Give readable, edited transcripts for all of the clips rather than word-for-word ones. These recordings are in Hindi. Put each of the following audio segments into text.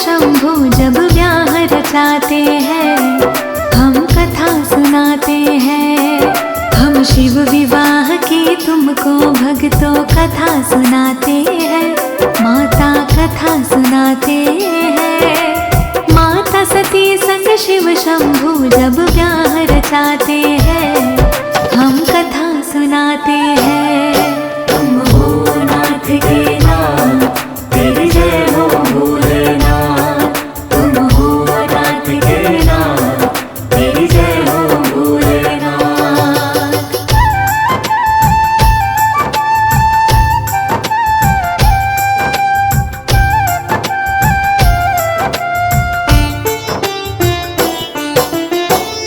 शंभु जब ब्याह रचाते हैं, हम कथा सुनाते हैं। हम शिव विवाह की तुमको भक्तों कथा सुनाते हैं, माता कथा सुनाते हैं। माता सती संग शिव शंभु जब ब्याह रचाते हैं, हम कथा सुनाते हैं। तुम हो नाथ के नाथ, तेरी जय हो भोलेनाथ। तुम हो नाथ के नाथ, तेरी जय हो भोलेनाथ।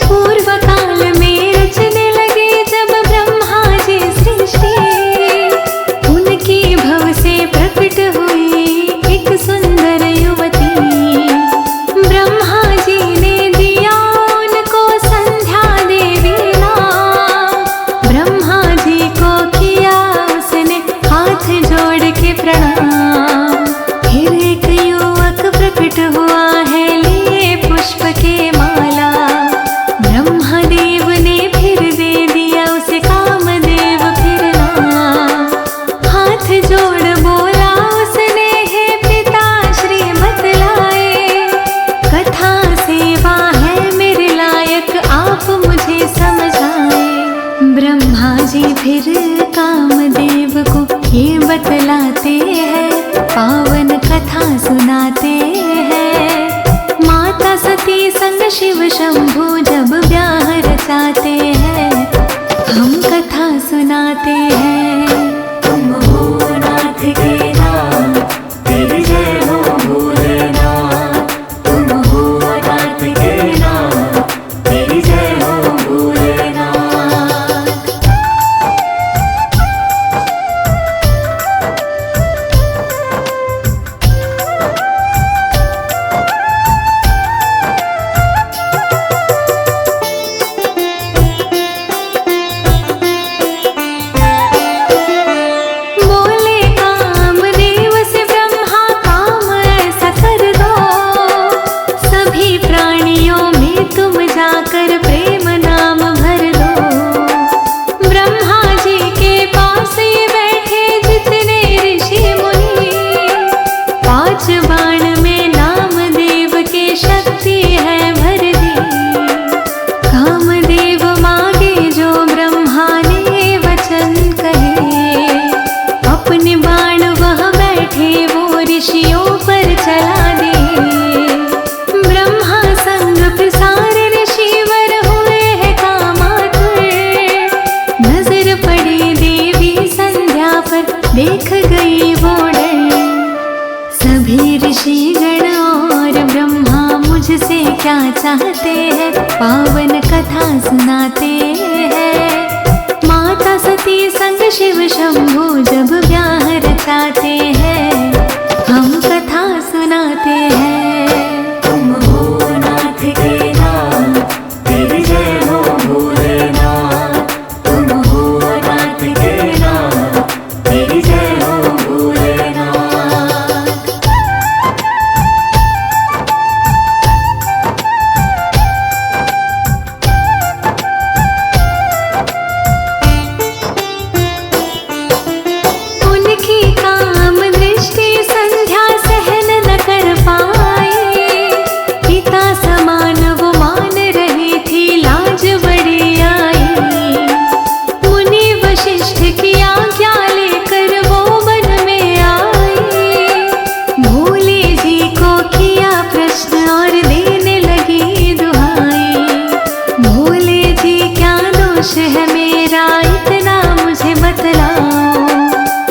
पूर्व काल में रचने लगे जब ब्रह्मा जी सृष्टि, उनकी भव से प्रकट हुई एक सुंदर युवती। ब्रह्मा जी ने दिया उनको संध्या देवी नाम। ब्रह्मा जी को किया उसने हाथ जोड़ के प्रणाम। फिर एक युवक प्रकट हुआ है लिए पुष्प के माला। ब्रह्मदेव ने फिर दे दिया उसे कामदेव फिर नाम। हाथ जोड़ बोला उसने, हे पिता श्री बतलाए, कथा सेवा है मेरे लायक, आप मुझे समझाए। ब्रह्मा जी फिर कामदेव को ये बतलाते हैं, पावन कथा सुनाते हैं। माता सती संग शिव शंभु जब ब्याह रचाते हैं, हम कथा सुनाते हैं। तुम हो नाथ के नाथ, तेरी जय हो भोलेनाथ। तुम हो नाथ के नाथ, तेरी जय हो भोलेनाथ। बोले कामदेव से ब्रह्मा, काम ऐसा कर दो, सभी प्राणियों में तुम जाकर प्रेम नाम भर दो। ब्रह्मा जी के पास ये बैठे जितने ऋषि मुनि, 5 बाण में नामदेव के शक्ति है भर दी। कामदेव मांगे जो ब्रह्मा ने वचन कहे, अपने बाण वह बैठे वो ऋषियों पर चला दे। ब्रह्मा संग फिर सारे ऋषिवर हुए हैं कामातुर। नजर पड़ी देवी संध्या पर, देख गई वो डर। सभी ऋषिगण और ब्रह्मा मुझसे क्या चाहते हैं, पावन कथा सुनाते हैं। माता सती संग शिव शंभु जब ब्याह रचाते हैं, हम कथा सुनाते हैं। तुम हो नाथ के नाथ, तेरी जय हो भोलेनाथ। तुम हो नाथ के नाथ, तेरी जय हो भोलेनाथ। उनकी काम दृष्टि संध्या सहन न कर पाए। पिता समान वो मान रही थी, लाज बड़ी आई। मुनि वशिष्ठ की आज्ञा लेकर वो वन में आए। भोले जी को किया प्रश्न और देने लगी दुहाई। भोले जी क्या दोष है मेरा, इतना मुझे बतलाओ।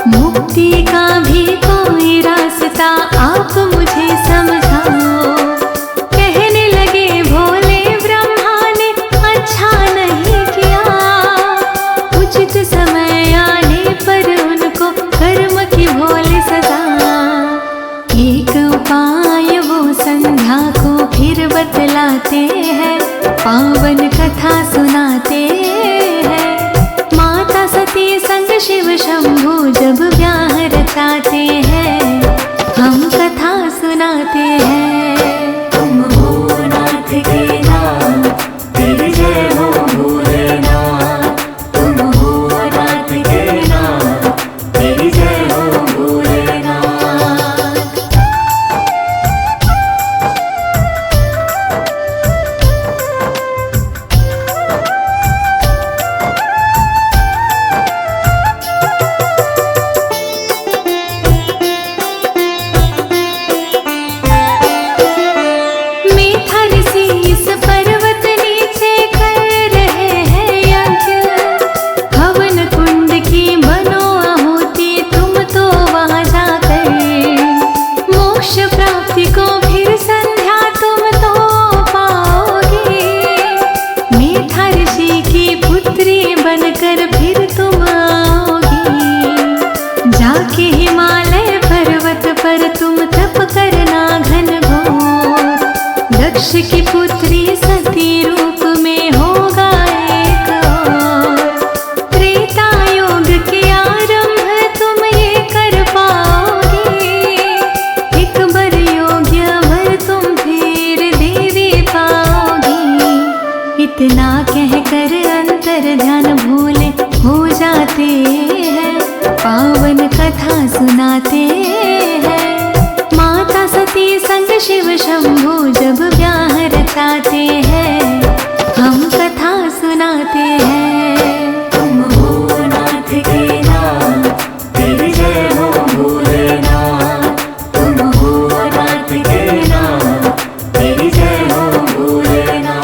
मुक्ति का भी कोई रास्ता आप मुझे समझाओ। कहने लगे भोले ब्रह्मा ने अच्छा नहीं किया, उचित समय आने पर उनको कर्म की भोले सजा। एक उपाय वो संध्या को फिर बतलाते हैं, पावन कथा सुनाते हैं। माता सती संग शिव शंभु जब ब्याह रचाते हैं, हम कथा सुनाते हैं। दक्ष की पुत्री सती रूप में होगा एक और। त्रेता योग के आरंभ तुम ये कर पाओगे, एक बर योग्य वर तुम फिर देवी पाओगी। इतना कहकर अंतर ध्यान भूले हो जाते हैं, पावन कथा सुनाते हैं। माता सती संग शिव शंभु जब ब्याह रचाते हैं, हम कथा सुनाते हैं। तुम हो नाथ के नाम, तेरी जय हो भोलेनाथ। तुम हो नाथ के नाम, तेरी जय हो भोलेनाथ।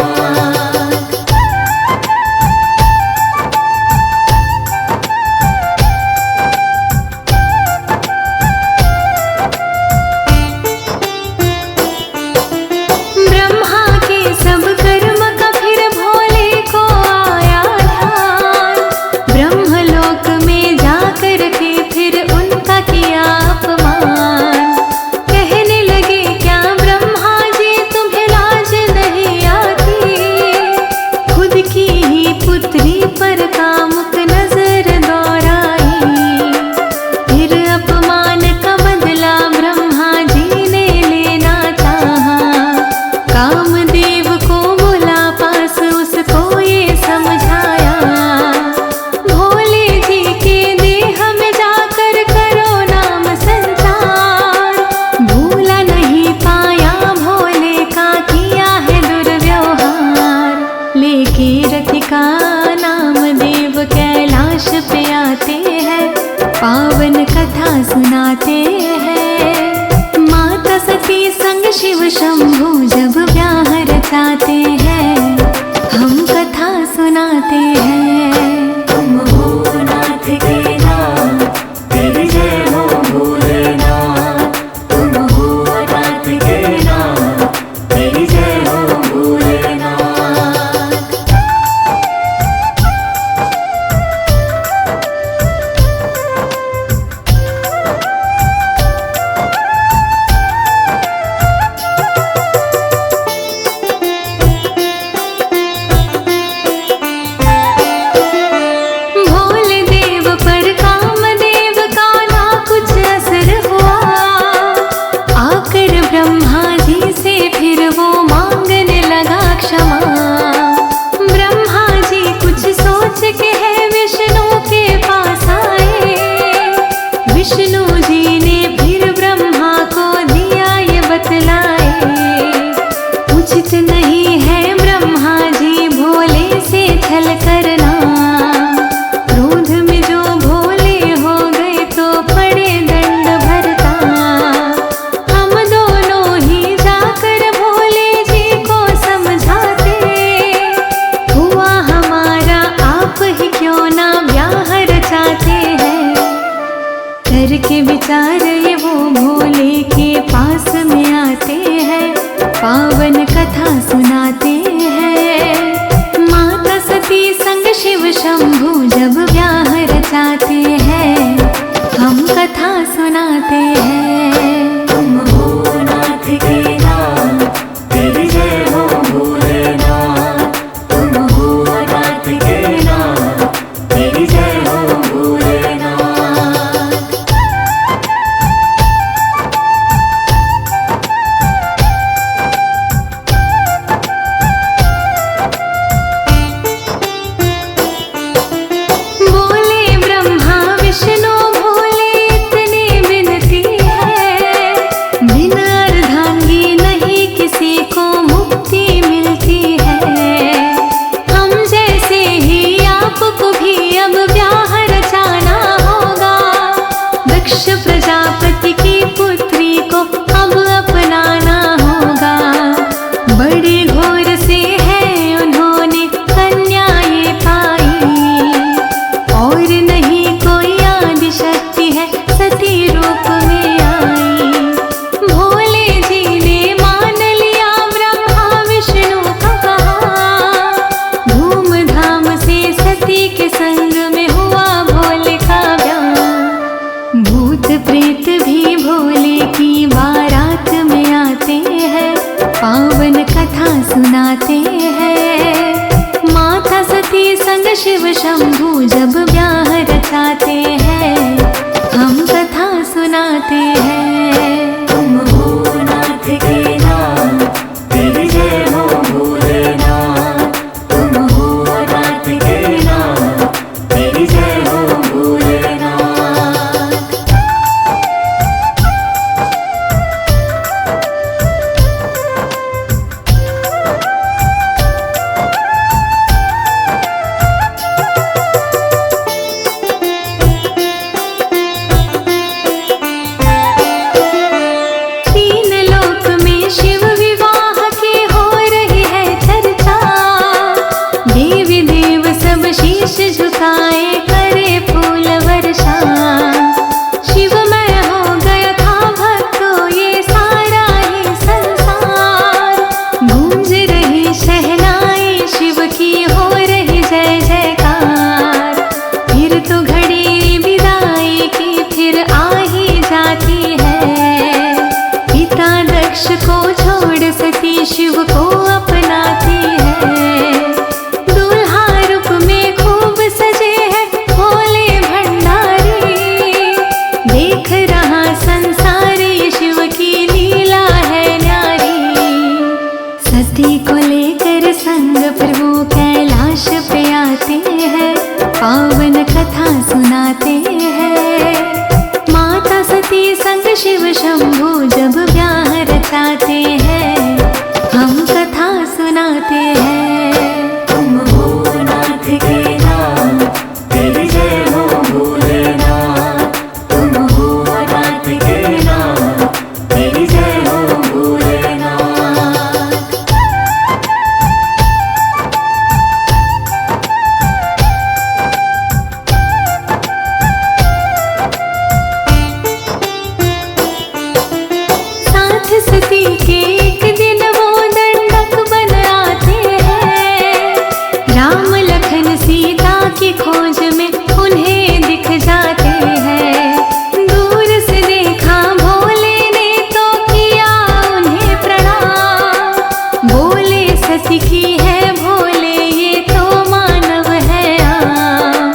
पावन कथा सुनाते हैं। माता सती संग शिव शंभु जब ब्याह रचाते हैं, हम कथा सुनाते हैं। तुम हो नाथ के नाम, तेरी जय हो भोलेनाथ। तुम हो नाथ के नाम, तेरी जय हो भोलेनाथ। के विचार ये वो भोले के पास में आते हैं, पावन कथा सुनाते हैं। माता सती संग शिव शंभु जब ब्याह रचाते हैं, हम कथा सुनाते हैं। तुम हो नाथ के नाम, तेरी जय हो भोलेनाथ। तुम हो नाथ के नाम, तेरी जय हो भोलेनाथ। प्रजापति की पुत्री को अब अपनाना होगा। बड़े घोर से है उन्होंने कन्या ये पाई, और नहीं कोई आदि शक्ति है सती रूप में आई। भोले जी ने मान लिया ब्रह्मा विष्णु का कहा, धूमधाम से सती के संग में हुआ भोले का ब्याह। भूत प्रेत भी भोले की बारात में आते हैं, पावन कथा सुनाते हैं। माता सती संग शिव शंभू जब ब्याह रचाते हैं, हम कथा सुनाते हैं। तुम हो नाथ के नाम, तेरी जय हो भोलेनाथ। तुम हो नाथ के नाम, तेरी जय हो भोलेनाथ। तीन लोक में शिव विवाह की हो रही है चर्चा। देवी देव सब शीश झुकाए करे फूल वर्षा। शिवमय हो गया था भक्तों ये सारा ही संसार। गूंज रही शहनाई शिव की हो रही जय जयकार। फिर तो घड़ी विदाई की फिर आ ही जाती है। पिता दक्ष को छोड़ सती शिव को अपनाती है। दूल्हा रूप में खूब सजे है भोले भंडारी। देख रहा संसार ये शिव की लीला है न्यारी। सती को लेकर संग प्रभु कैलाश पे आते हैं, पावन कथा सुनाते हैं। माता सती संग शिव शंभू जब ब्याह रचाते हैं, हम कथा सुनाते हैं। तुम हो नाथ के नाम, तेरी जय हो भोलेनाथ। तुम हो नाथ के नाम, तेरी जय हो भोलेनाथ। साथ सती के एक दिन वो दंडक बन आते हैं। राम लखन सीता की खोज में उन्हें दिख जाते हैं। दूर से देखा भोले ने तो किया उन्हें प्रणाम। बोले सती की है भोले ये तो मानव है आम।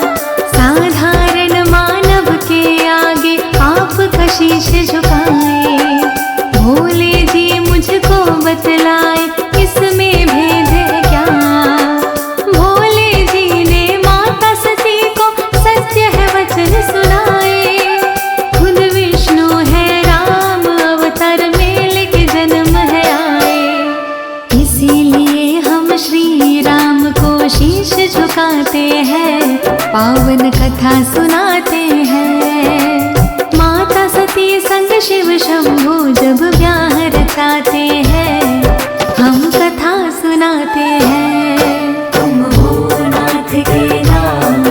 साधारण मानव के आगे आप शीश झुकाए। भोले जी मुझको बतलाए इसमें भेद है क्या। भोले जी ने माता सती को सत्य है वचन सुनाए। खुद विष्णु है राम अवतार में लेके जन्म है आए। इसीलिए हम श्री राम को शीश झुकाते हैं, पावन कथा सुनाते हैं। माता सती संग शिव शंभू जब ब्याह रचाते हैं, हम कथा सुनाते हैं। तुम हो नाथ के नाम,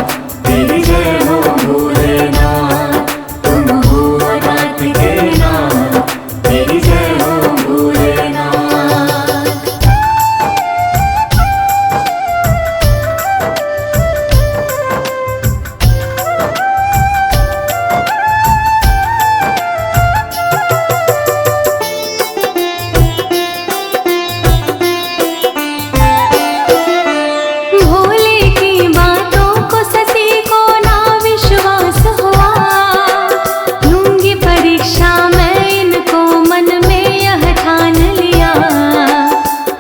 तेरी जय हो भोलेनाथ। तुम हो नाथ के नाम, तेरी जय हो भोलेनाथ। भोले की बातों को सती को ना विश्वास हुआ। लूंगी परीक्षा मैं इनको मन में यह ठान लिया।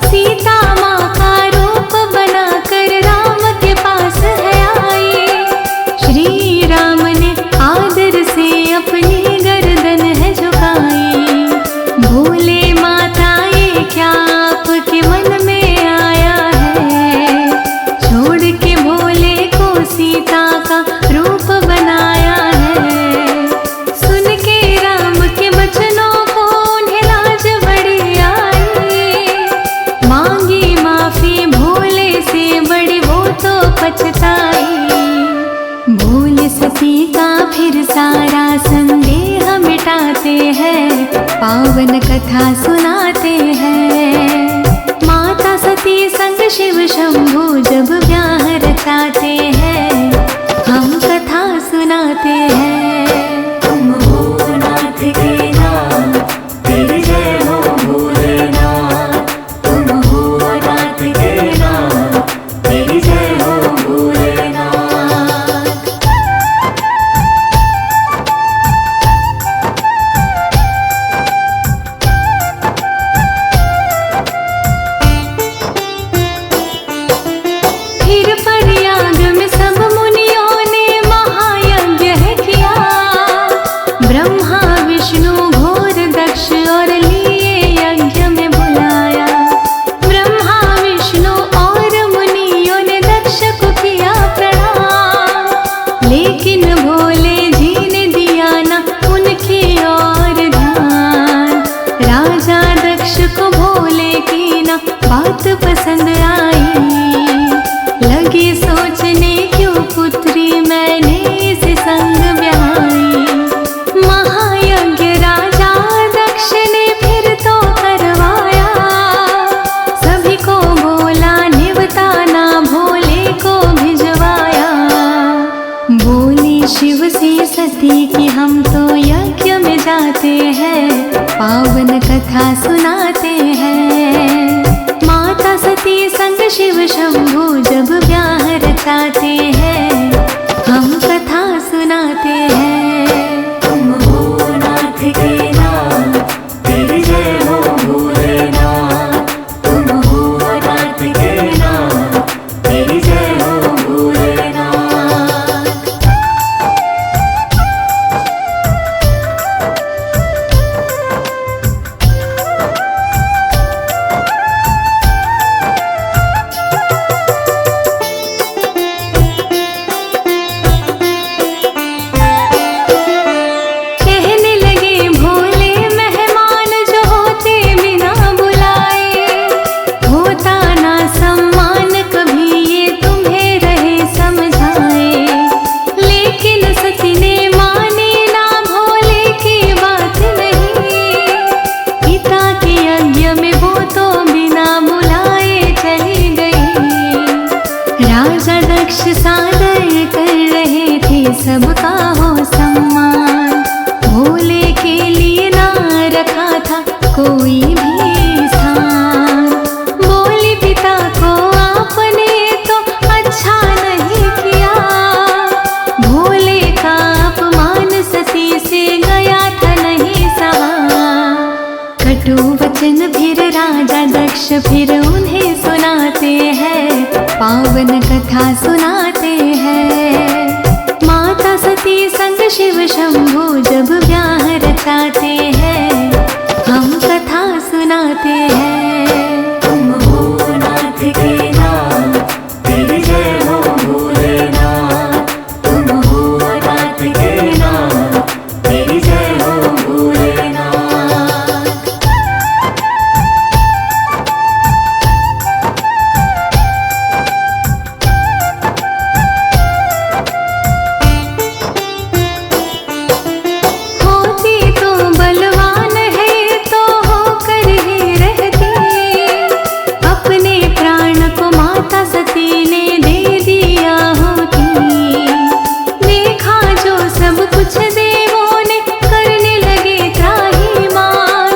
सीता माँ का रूप बनाकर राम के पास है आई। श्री राम ने आदर से अपनी गर्दन है झुकाई। भोले माता ये क्या आपके मन में आया है। छोड़ के भोले को सीता का रूप बनाया है। सुन के राम के वचनों को उन्हें लाज बड़ी आई। मांगी माफी भोले से बड़ी वो तो पछताई। भोले सती का फिर सारा संदेह मिटाते हैं, पावन कथा सुनाते हैं। माता सती संग शिव शंभू जब ब्याह रचाते हैं, हम कथा सुनाते हैं। तुम हो नाथ के नाम, तेरी जय हो भोलेनाथ। बात पसंद आई। लगे सोचने क्यों पुत्री मैंने इस संग ब्याई। महायज्ञ राजा दक्ष ने फिर तो करवाया। सभी को बोला निवताना भोले को भिजवाया। बोली शिव से सती कि हम तो यज्ञ में जाते हैं, पावन कथा सुनाते हैं। माता सती संग शिव शंभु जब ब्याह रचाते हैं, हम कथा सुनाते हैं। तुम हो नाथ के नाथ, तेरी जय हो भोलेनाथ। तुम हो नाथ के नाथ, तेरी जय हो भोलेनाथ। कहने लगे भोले मेहमान जो होते बिना बुलाए, होता ना सम्मान कभी ये तुम्हें रहे समझाए। लेकिन सती ने मानी ना भोले की बात नहीं। पिता के यज्ञ में वो तो बिना बुलाए चली गई। राजा दक्ष सादर कर रहे थे सबका हो सम्मान। भोले के लिए ना रखा था कोई भी स्थान। बोली पिता को आपने तो अच्छा नहीं किया। भोले का अपमान सती से गया था नहीं सहा। कटु वचन फिर राजा दक्ष फिर उन्हें सुनाते हैं, पावन कथा सुनाते हैं। माता सती संग शिव शंभु जब ब्याह रचाते हैं, हम कथा सुनाते हैं। तुम हो नाथ के नाथ, तेरी जय हो भोलेनाथ। तुम हो नाथ के नाथ, तेरी जय हो भोलेनाथ। होती तो बलवान है तो होकर ही रहती। अपने प्राण को माता सती ने दे दिया होती। देखा जो सब कुछ देवों ने करने लगे त्राहिमाम।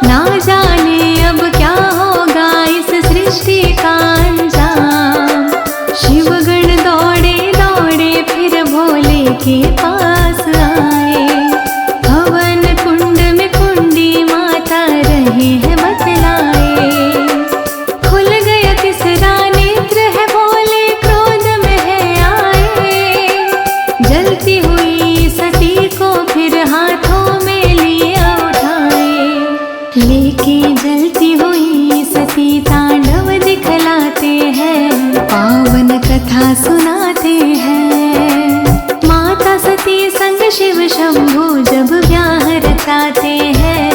ना जाने अब क्या होगा इस सृष्टि का अंजाम। शिवगण दौड़े दौड़े फिर भोले के पास आए। हवन कुंड में कुंडी माता रहे हैं बतलाए। खुल गया तीसरा नेत्र है भोले क्रोध में है आए। जलती हुई सती को फिर हाथों में लिया उठाए। लेके जलती हुई सती तांडव दिखलाते हैं, पावन कथा सुनाते हैं। माता सती संग शिव शंभु जब ब्याह रचाते हैं,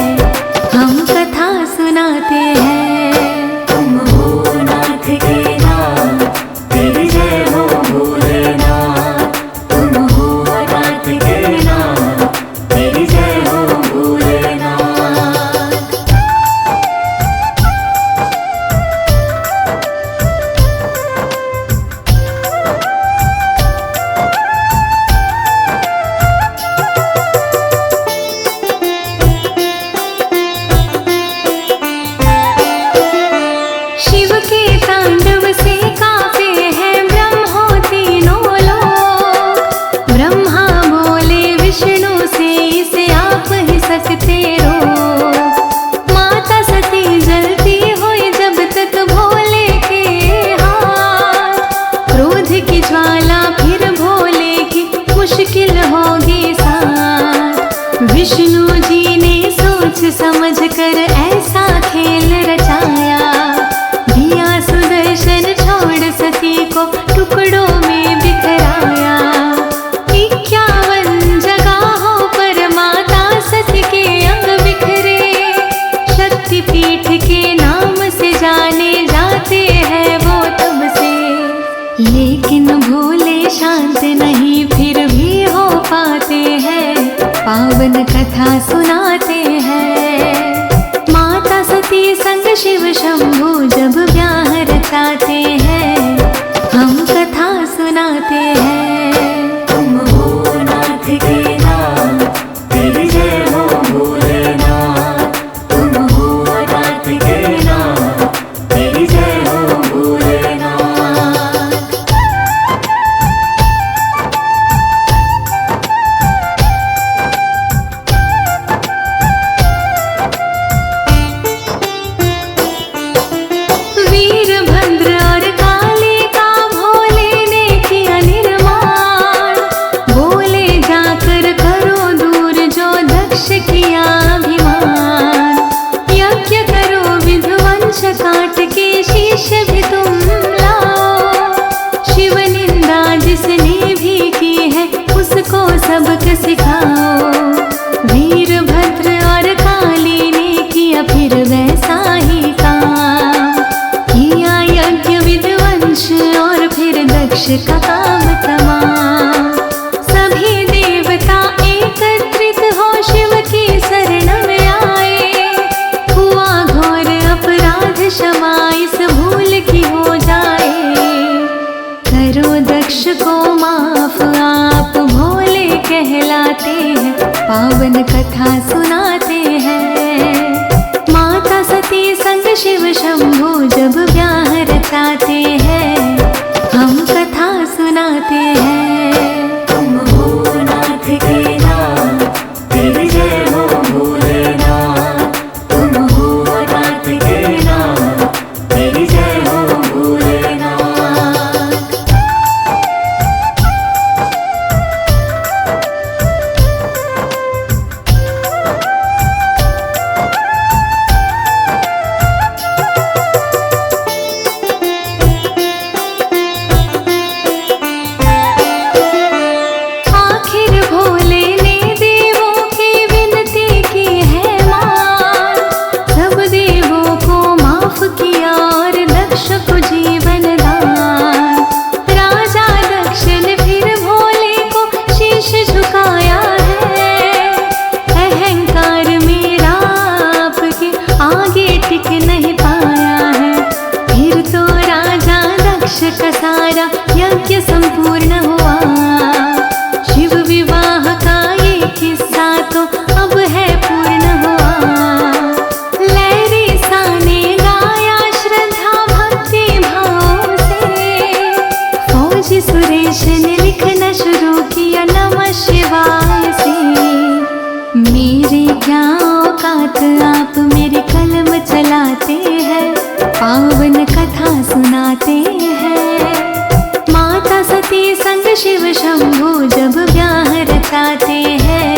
हम कथा सुनाते हैं। तुम हो नाथ के नाथ, तेरी जय हो भोलेनाथ। तुम हो नाथ के नाथ, तेरी जय हो भोलेनाथ। शिव के तांडव से कांपे हैं ब्रह्मो तीनों लोग। ब्रह्मा बोले विष्णु से इसे आप ही सकते रोक। माता सती जलती हुई जब तक भोले के हाथ। क्रोध की ज्वाला फिर भोले की मुश्किल होगी साथ। विष्णु जी ने सोच समझ कर ऐसा खेल रचाया। दिया सुनाते हैं। माता सती संग शिव शंभू जब ब्याह रचाते हैं, हम कथा सुनाते हैं। तुम हो नाथ के नाथ, तेरी जय हो भोलेनाथ। तुम हो नाथ के नाथ, तेरी जय हो भोलेनाथ। वीरभद्र और काली का भोले ने किया निर्माण, बोले जाकर करो दूर जो दक्ष किया अभिमान। यज्ञ करो विध्वंस काट के शीश भी तुम लाओ, शिव निंदा जिसने भी की है उसको सबक सिखाओ। वीरभद्र और काली ने किया फिर वैसा ही काम, किया यज्ञ विध्वंस और फिर दक्ष का काम तमाम। सभी देवता एकत्रित हो शिव की शरण में आए, हुआ घोर अपराध क्षमा इस भूल की हो जाए। करो दक्ष को माफ आप भोले कहलाते हैं, पावन कथा सुनाते हैं। माता सती संग शिव शंभू जब ब्याह रचाते हैं, हम कथा सुनाते हैं। तुम हो नाथ के नाथ, तेरी जय हो भोलेनाथ। तुम हो नाथ के नाथ, तेरी जय हो भोलेनाथ। आखिर भोले ने देवों की विनती की है मान, सब देवों को माफ किया और दक्ष को जीवन दान। राजा दक्ष ने फिर भोले को शीश झुकाया है, अहंकार मेरा आपके आगे टिक नहीं पाया है। फिर तो राजा दक्ष का सारा यज्ञ संपूर्ण हुआ, शिव विवाह का ये किस्सा तो अब है पूर्ण हुआ। लहरी सा ने गाया श्रद्धा भक्ति भाव से, फौजी सुरेश ने लिखना शुरू किया नमः शिवाय से। मेरी क्या औकात आप मेरी कलम चलाते हैं, पावन कथा सुनाते हैं। माता सती संग शिव शंभू जब ब्याह रचाते हैं,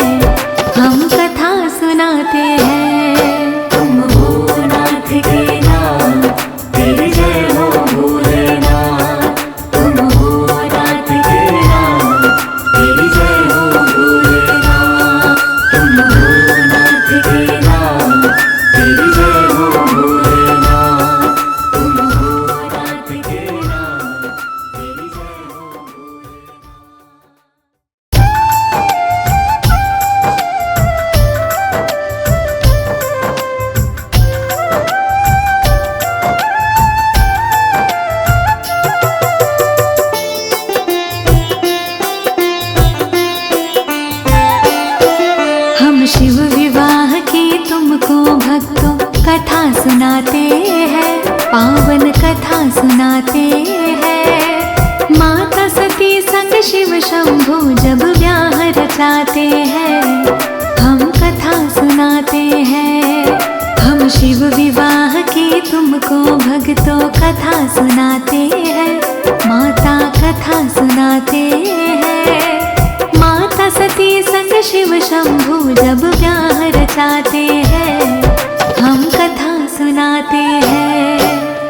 हम कथा सुनाते हैं। तुम हो नाथ के नाथ, तेरी जय हो भोलेनाथ। तुम हो नाथ के नाथ, तेरी जय हो भोलेनाथ। तुम हो नाथ के नाथ, तेरी जय हो भोलेनाथ। तुम हो नाथ के नाथ, तेरी जय हो भोलेनाथ। हम शिव विवाह की तुमको भक्तों कथा सुनाते हैं, पावन कथा सुनाते हैं। माता सती संग शिव शंभू जब ब्याह रचाते हैं, हम कथा सुनाते हैं। हम शिव विवाह की तुमको भक्तों कथा सुनाते हैं, माता कथा सुनाते हैं। माता सती संग शिव शंभू जब ब्याह रचाते हैं, हम कथा सुनाते हैं।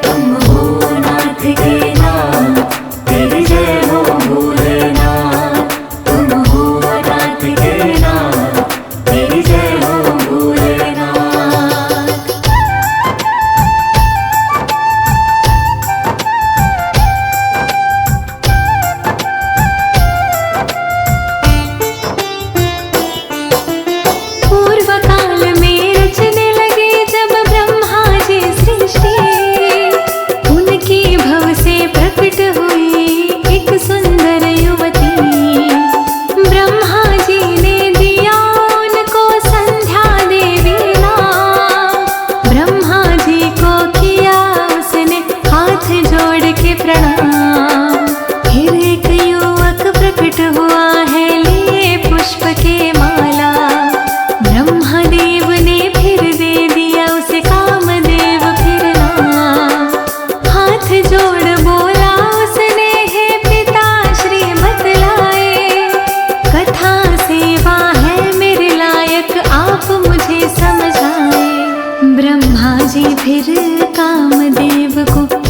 तुम हो नाथ के नाथ, तेरी जय हो भोलेनाथ। तुम हो नाथ के नाथ, तेरी जय हो भोलेनाथ।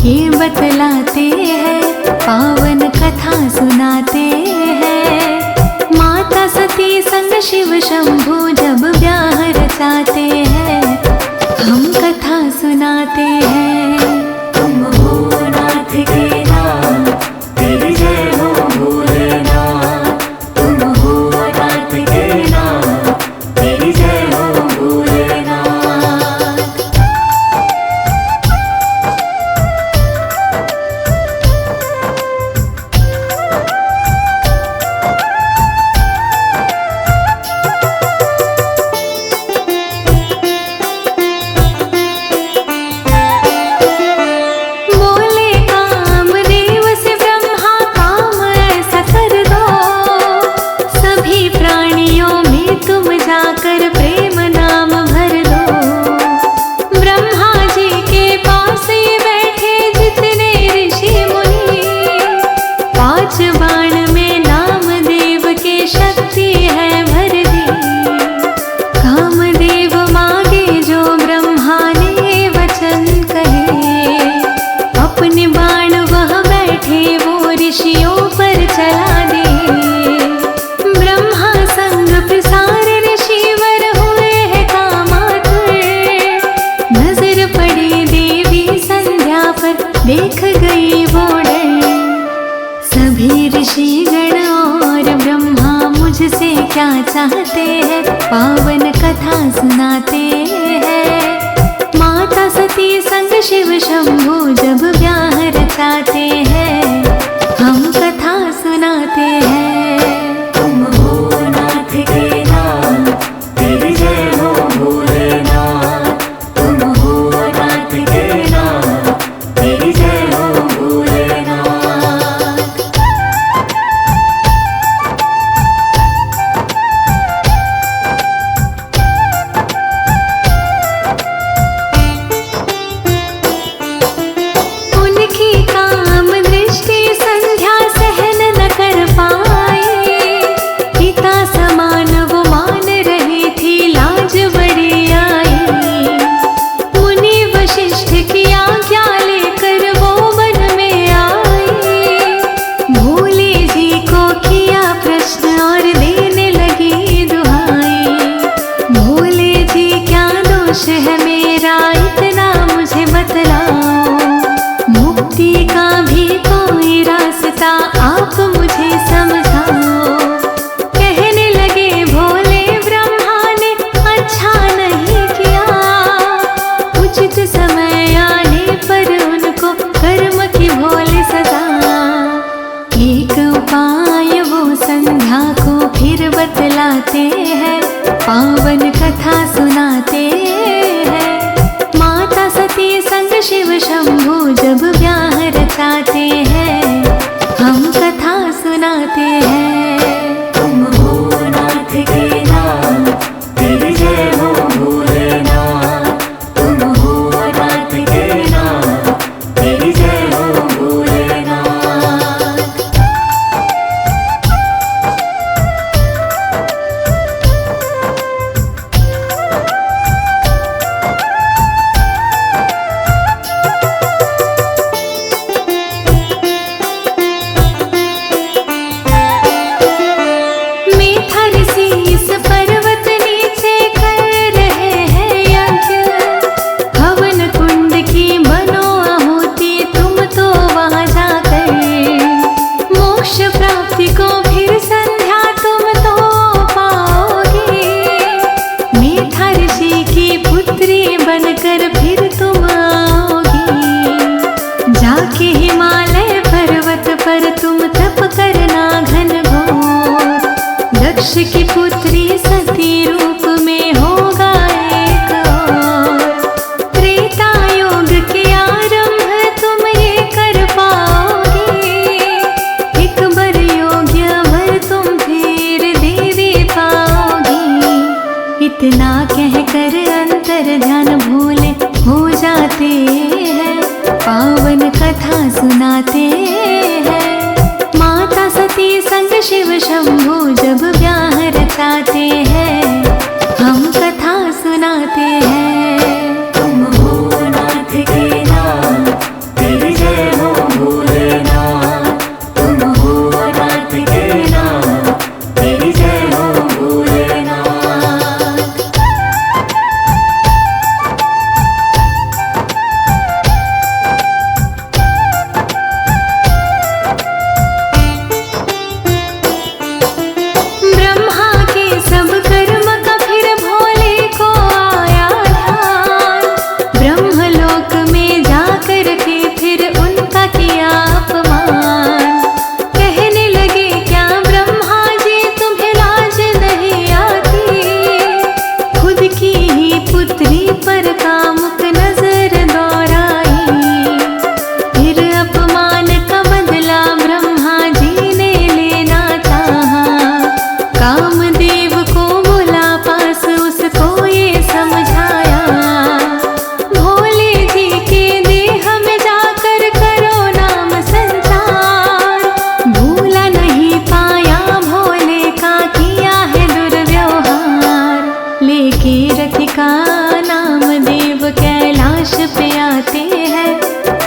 ये बतलाते हैं, पावन कथा सुनाते हैं। माता सती संग शिव शंभू जब ब्याह रचाते हैं, हम कथा सुनाते हैं। तुम हो नाथ के नाथ, तेरी जय हो भोलेनाथ। तुम हो नाथ के नाथ, तेरी जय हो भोलेनाथ। बोले कामदेव से ब्रह्मा काम ऐसा कर दो, सभी प्राणियों में तुम जाकर प्रेम नाम भर दो। ब्रह्मा जी के पास ये बैठे जितने ऋषि मुनि, 5 बाण में नामदेव के शक्ति है भर दी। कामदेव मांगे जो ब्रह्मा ने वचन कहे, अपने बाण वह बैठे वो ऋषियों पर चला दे। ब्रह्मा संग प्रसार ऋषिवर हुए हैं कामातुर, नजर पड़ी देवी संध्या पर देख गई वो डर। सभी ऋषिगण और ब्रह्मा मुझसे क्या चाहते हैं, पावन कथा सुनाते हैं। माता सती संग शिव शंभू जब ब्याह रचाते हैं, हम कथा सुनाते हैं। तुम हो नाथ के नाथ, तेरी जय हो भोलेनाथ। तुम हो नाथ के नाथ, तेरी जय हो भोलेनाथ। उनकी काम दृष्टि संध्या सहन न कर पाए, पिता समान वो मान रही थी, लाज बड़ी आई। मुनि वशिष्ठ की आज्ञा लेकर वो वन में आए, भोले जी को किया प्रश्न और देने लगी दुहाई। भोले जी क्या दोष है मेरा, इतना मुझे बतलाओ। मुक्ति का भी कोई रास्ता आप मुझे समझाओ। कहने लगे भोले ब्रह्मा ने अच्छा नहीं किया, उचित समय आने पर उनको कर्म की भोले सजा। एक उपाय वो संध्या को फिर बतलाते हैं, पावन कथा सुनाते हैं। माता सती संग शिव शंभू जब ब्याह रचाते हैं, हम कथा सुनाते हैं। तुम हो नाथ के नाथ, तेरी जय हो भोलेनाथ। तुम हो नाथ के नाथ, तेरी जय हो भोलेनाथ। मीठा ऋषि इस पर्वत नीचे कर रहे हैं यज्ञ, हवन कुंड की बनो आहुति तुम तो वहां जाकर। मोक्ष प्राप्ति को फिर संध्या तुम तो पाओगे, मीठा ऋषि की पुत्री बनकर फिर तुम आओगी। जाके हिमालय पर्वत पर तुम तप करना घनघोर, दक्ष की पुत्री सती रूप में होगा एक और। त्रेता योग के आरंभ तुम ये कर पाओगे, एक बर योग्य वर तुम फिर देवी पाओगी। इतना कहकर अंतर ध्यान भूले हो जाते हैं, पावन कथा सुनाते हैं। माता सती संग शिव शंभू जब ब्याह रचाते हैं, हम कथा सुनाते हैं। तुम हो नाथ के नाथ, तेरी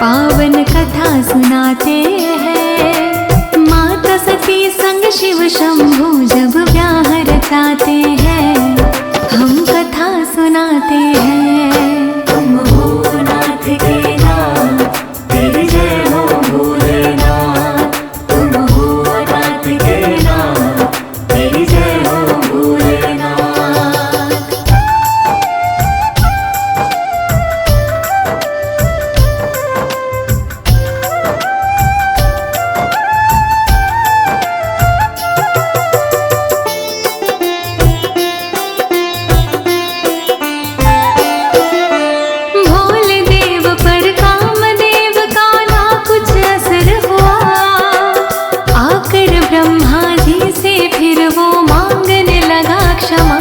पावन कथा सुनाते हैं। माता सती संग शिव शंभू जब ब्याह रचाते हैं, हम कथा सुनाते हैं। तुम हो नाथ के नाथ, तेरी जय हो भोलेनाथ। तुम हो नाथ के नाथ, तेरी जय हो भोलेनाथ। भोले देव पर कामदेव का ना कुछ असर हुआ, आकर ब्रह्मा जी से फिर वो मांगने लगा क्षमा।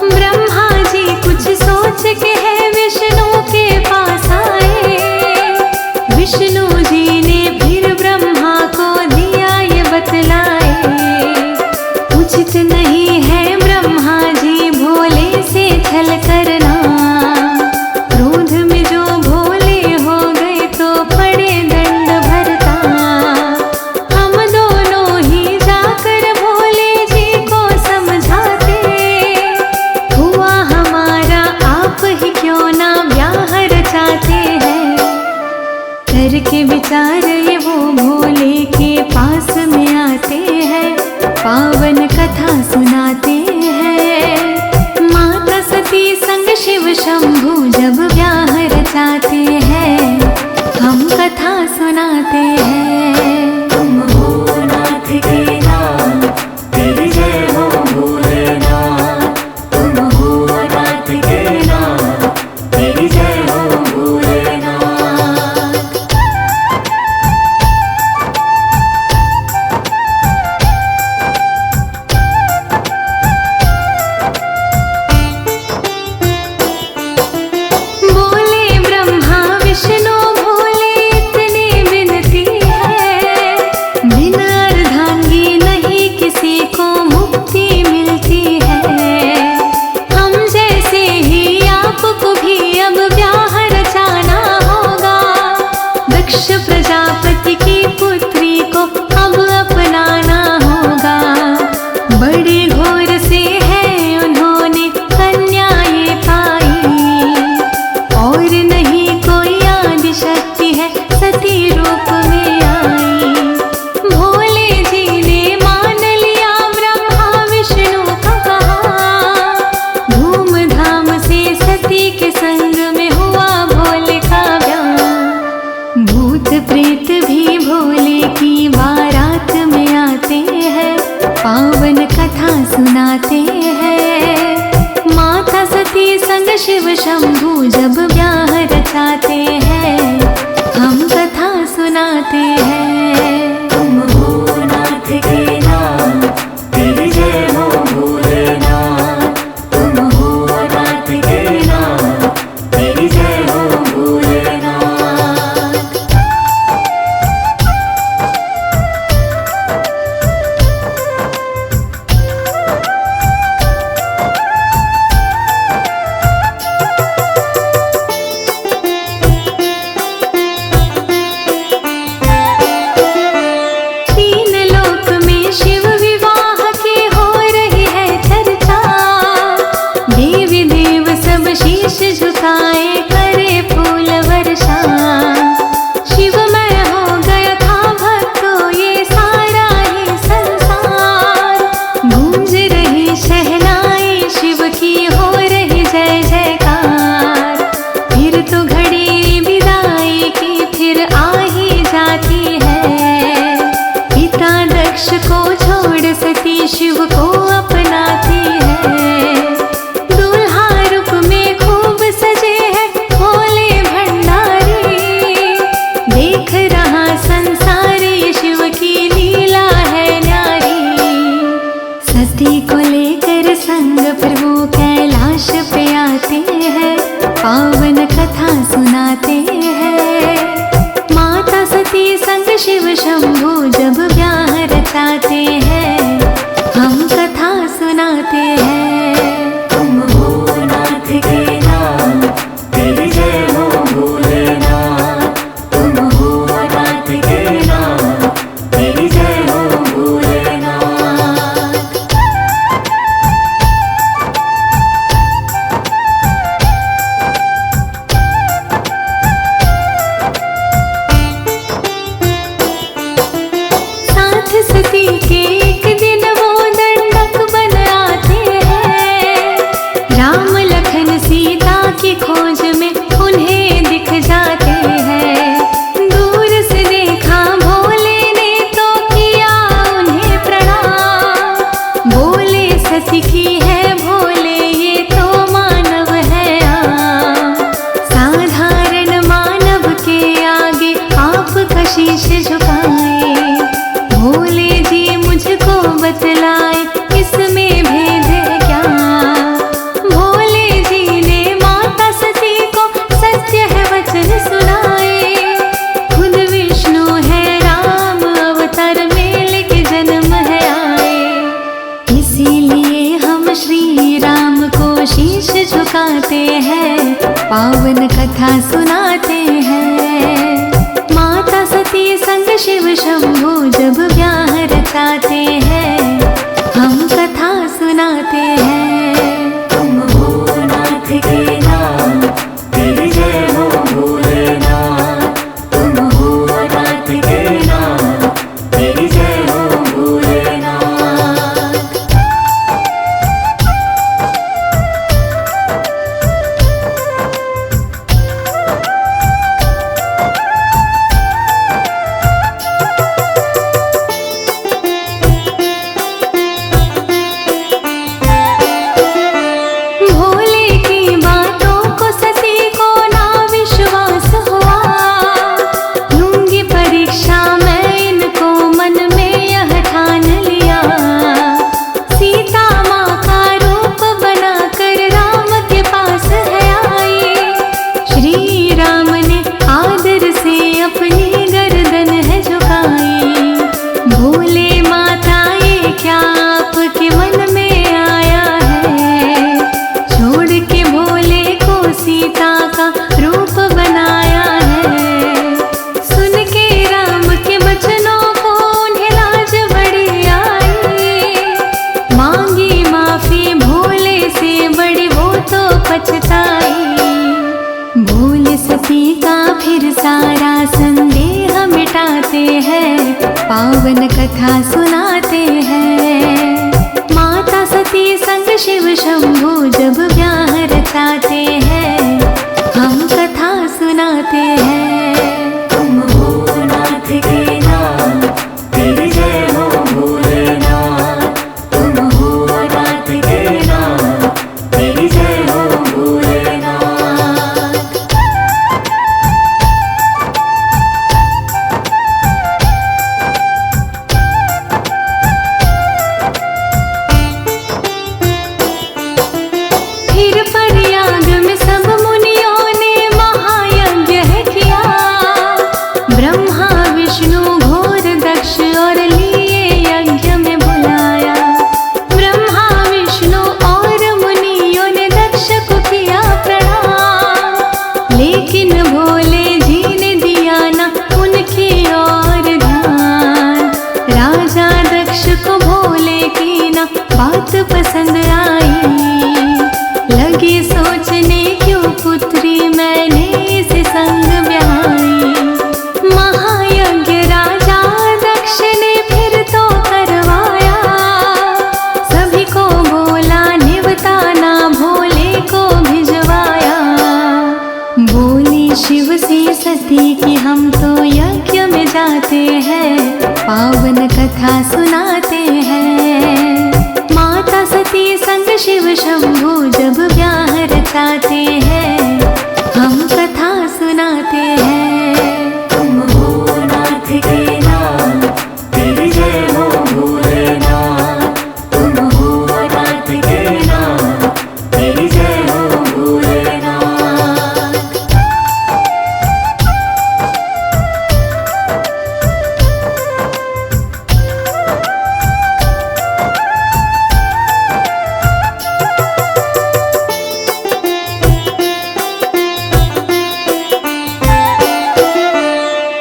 ब्रह्मा जी कुछ सोच के है विष्णु के पास आए, विष्णु जी ने फिर ब्रह्मा को दिया ये बतलाए, उचित नहीं है ब्रह्मा जी भोले से छल करना। क्रोध में जो भोले हो गए तो पड़े दंड भरता। हम दोनों ही जाकर भोले जी को समझाते, हुआ हमारा आप ही क्यों ना ब्याह रचाते हैं। करके विचार ये वो भोले के पास में आते हैं, पावन कथा सुनाते हैं। माता सती संग शिव शंभू जब ब्याह रचाते हैं, हम कथा सुनाते हैं। तुम हो नाथ के नाथ, तेरी जय हो भोलेनाथ। तुम हो नाथ के नाथ, तेरी जय हो भोलेनाथ। बोले ब्रह्मा विष्णु भोले इतनी विनती है, बिना अर्धांगी नहीं किसी को मुक्ति मिलती है। हम जैसे ही आपको भी अब ब्याह रचाना होगा, दक्ष प्रजापति की पुत्री को अब अपनाना होगा। बड़े घोर से है उन्होंने कन्याएं पाई, और नहीं कोई आदि शक्ति है सती रूप में आई। भोले जी ने मान लिया ब्रह्मा विष्णु का कहा, धूमधाम से सती के संग में हुआ भोले का ब्याह। भूत प्रेत भी भोले की बारात में आते हैं, पावन कथा सुनाते हैं। माता सती संग शिव शंभू जब ब्याह रचाते हैं, हम कथा सुनाते हैं। तुम हो नाथ के नाथ, तेरी जय हो भोलेनाथ। तुम हो नाथ के नाथ, तेरी जय हो भोलेनाथ। तीन लोक में शिव विवाह की हो रही है चर्चा, देवी देव सब शीश झुकाए करे फूल वर्षा। शिवमय हो गया था भक्तों ये सारा ही संसार, गूंज रही शहनाई शिव की हो रही जय जयकार। फिर तो घड़ी विदाई की फिर आ ही जाती है, पिता दक्ष को छोड़ सती शिव को अपनाती है। दूल्हा रूप में खूब सजे हैं भोले भंडारी, देख रहा संसार ये शिव की लीला है न्यारी। सती को लेकर संग प्रभु कैलाश पे आते हैं, पावन कथा सुनाते हैं। माता सती संग शिव शंभू जब ब्याह रचाते हैं, हम कथा सुनाते हैं। तुम हो नाथ के नाथ, तेरी जय हो भोलेनाथ। सुनाते हैं। तुम हो नाथ के नाथ, तेरी जय हो भोलेनाथ। तुम हो नाथ के नाथ, तेरी जय हो भोलेनाथ। भोले की बातों को सती को ना विश्वास हुआ, लूंगी परीक्षा मैं इनको मन में यह ठान लिया। सीता माँ का रूप बनाकर राम के पास है आई, श्री राम ने आदर से अपनी गर्दन है झुकाई। भोले माता ये क्या आपके मन में आया है, छोड़ के भोले को सीता का रूप बनाया है। सुन के राम के वचनों को उन्हें लाज बड़ी आई, मांगी माफी भोले से बड़ी वो तो पछताई। भोले सती का फिर सारा संदेह मिटाते हैं, पावन कथा सुनाते हैं। माता सती संग शिव शंभू जब ब्याह रचाते हैं, हम कथा सुनाते हैं। तुम हो नाथ के नाथ, तेरी जय हो भोलेनाथ। तुम हो नाथ के नाथ, तेरी जय हो भोलेनाथ। फिर प्रयाग में सब मुनियों ने महायज्ञ है किया, ब्रह्मा विष्णु घोर दक्ष और लिए यज्ञ में बुलाया। ब्रह्मा विष्णु और मुनियों ने दक्ष को किया प्रणाम, लेकिन भोले जी ने दिया ना उनकी ओर ध्यान। राजा दक्ष को भोले की ना बात पसंद आई, लगे सोचने क्यों पुत्री मैंने इसे संग ब्याई। महायज्ञ राजा दक्ष ने फिर तो करवाया, सभी को बोला निवताना भोले को भिजवाया। बोली शिव से सती की हम तो यज्ञ में जाते हैं, पावन कथा सुनाते हैं। माता सती संग शिव शंभू जब ब्याह रचाते हैं, हम कथा सुनाते हैं। तुम हो नाथ के नाथ, तेरी जय हो भोलेनाथ। तुम हो नाथ के नाथ, तेरी जय हो भोलेनाथ।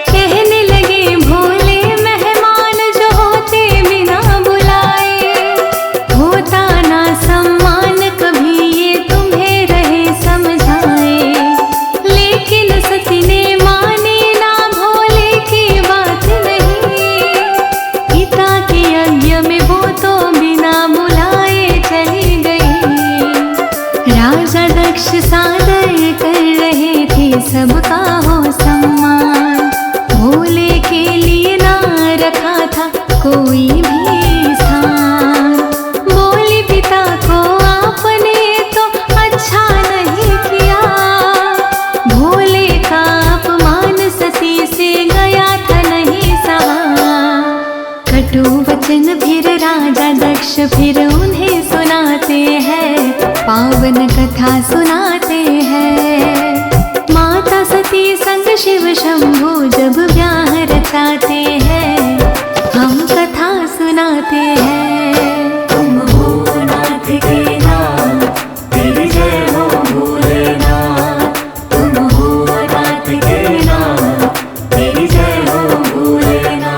कहने लगे भोले मेहमान जो होते बिना बुलाए, होता ना सम्मान कभी ये तुम्हें रहे समझाए। लेकिन सती ने मानी ना भोले की बात नहीं, पिता के यज्ञ में वो तो बिना बुलाए चली गई। राजा दक्ष सादर कर रहे थे सबका हो सम्मान, भोले के लिए ना रखा था कोई भी स्थान। बोले पिता को आपने तो अच्छा नहीं किया, भोले का अपमान सती से गया था नहीं सहा। कटु वचन फिर राजा दक्ष फिर उन्हें सुनाते हैं, पावन कथा सुनाते हैं। माता सती संग शिव शंभू जब ब्याह रचाते हैं, हम कथा सुनाते हैं। तुम हो नाथ के नाथ, तेरी जय हो भोलेनाथ। तुम हो नाथ के नाथ, तेरी जय हो भोलेनाथ।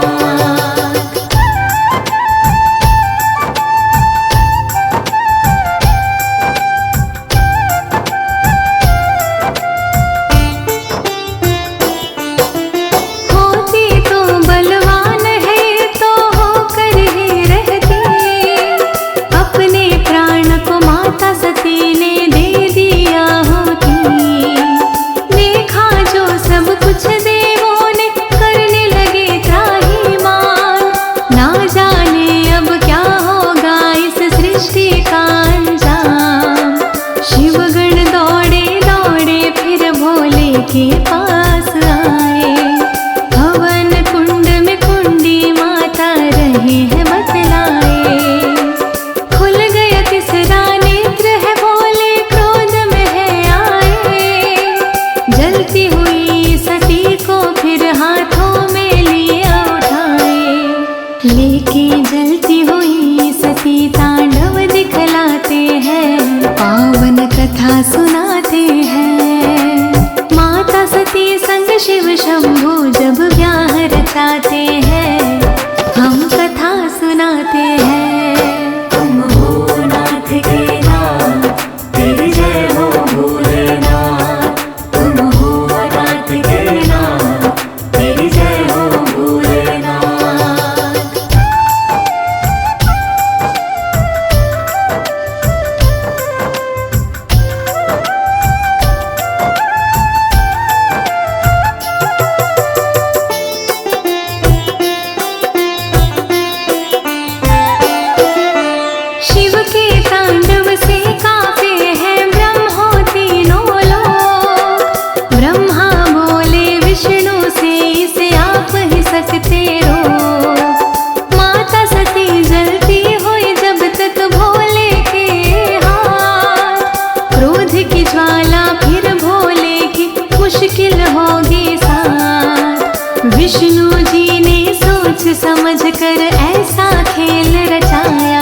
विष्णु जी ने सोच समझ कर ऐसा खेल रचाया,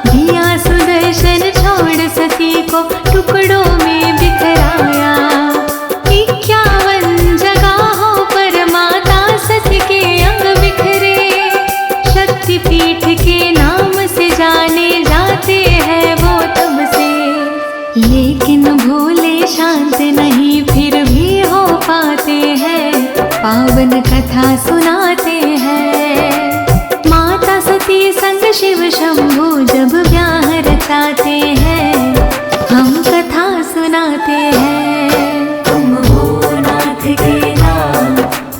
दिया सुदर्शन छोड़ सती को टुकड़ों में बिखराया। 51 जगहों पर माता सती के अंग बिखरे, शक्तिपीठ के नाम से जाने जाते हैं वो तब से। लेकिन भोले शांत नहीं फिर भी हो पाते हैं, पावन कथा सुनाते हैं। माता सती संग शिव शंभू जब ब्याह रचाते हैं, हम कथा सुनाते हैं। तुम हो नाथ के नाम,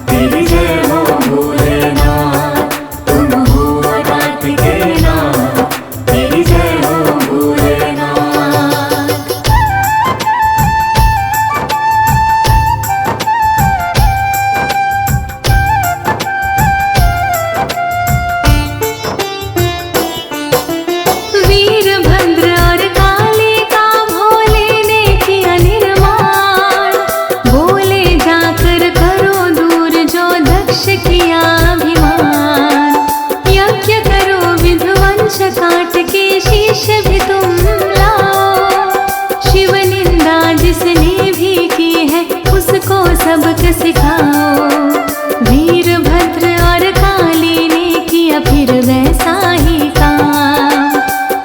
तेरी जय हो भोलेनाथ। तुम हो नाथ के नाम, तेरी जय हो भोलेनाथ। वीरभद्र और काली का भोले ने किया निर्माण, बोले जाकर करो दूर जो दक्ष किया अभिमान। यज्ञ करो विध्वंस काट के शीश भी तुम लाओ, शिव निंदा जिसने भी की है उसको सबक सिखाओ। वीरभद्र और काली ने किया फिर वैसा ही काम,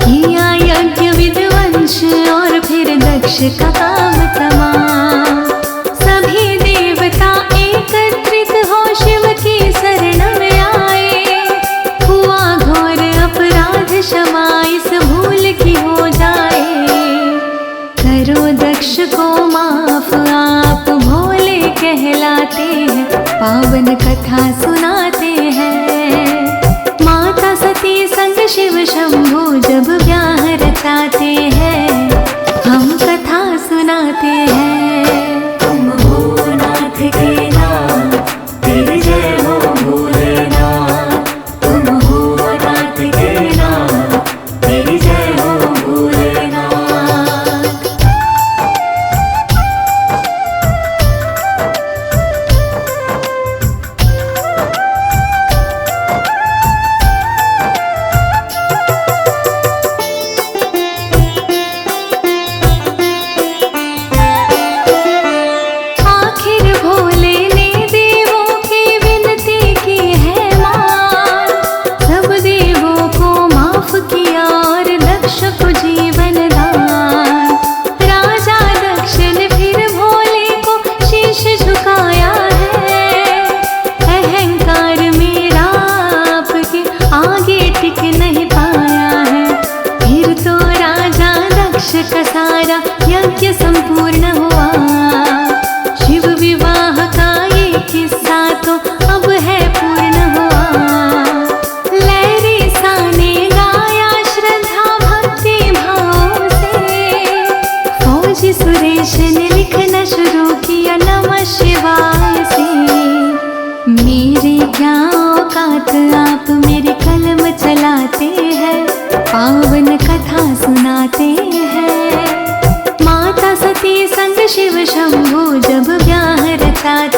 किया यज्ञ विध्वंस और फिर दक्ष का काम तमाम। सभी देवता एकत्रित हो शिव की शरण में आए, हुआ घोर अपराध क्षमा इस भूल की हो जाए। करो दक्ष को माफ आप भोले कहलाते हैं, पावन कथा सुनाते हैं। माता सती संग शिव शंभू जब ब्याह रचाते हैं, हम कथा सुनाते हैं। तुम हो नाथ के नाम, तेरी जय हो भोलेनाथ। तुम हो नाथ के नाम, तेरी जय हो भोलेनाथ। आखिर भोले ने देवों की विनती की है मान, सब देवों को माफ किया और दक्ष को जीवन दान। राजा दक्ष ने फिर भोले को शीश झुकाया है, अहंकार मेरा आपके आगे टिक नहीं पाया है। फिर तो राजा दक्ष का सारा यज्ञ संपूर्ण हुआ, शिव विवाह का ये किस्सा तो अब है पूर्ण हुआ। लहरी सा ने गाया श्रद्धा भक्ति भाव से, फौजी सुरेश ने लिखना शुरू किया नमः शिवाय से। मेरे क्या औकात आप मेरी कलम चलाते हैं, पावन कथा सुनाते हैं। माता सती संग शिव शंभू जब ब्याह रचाते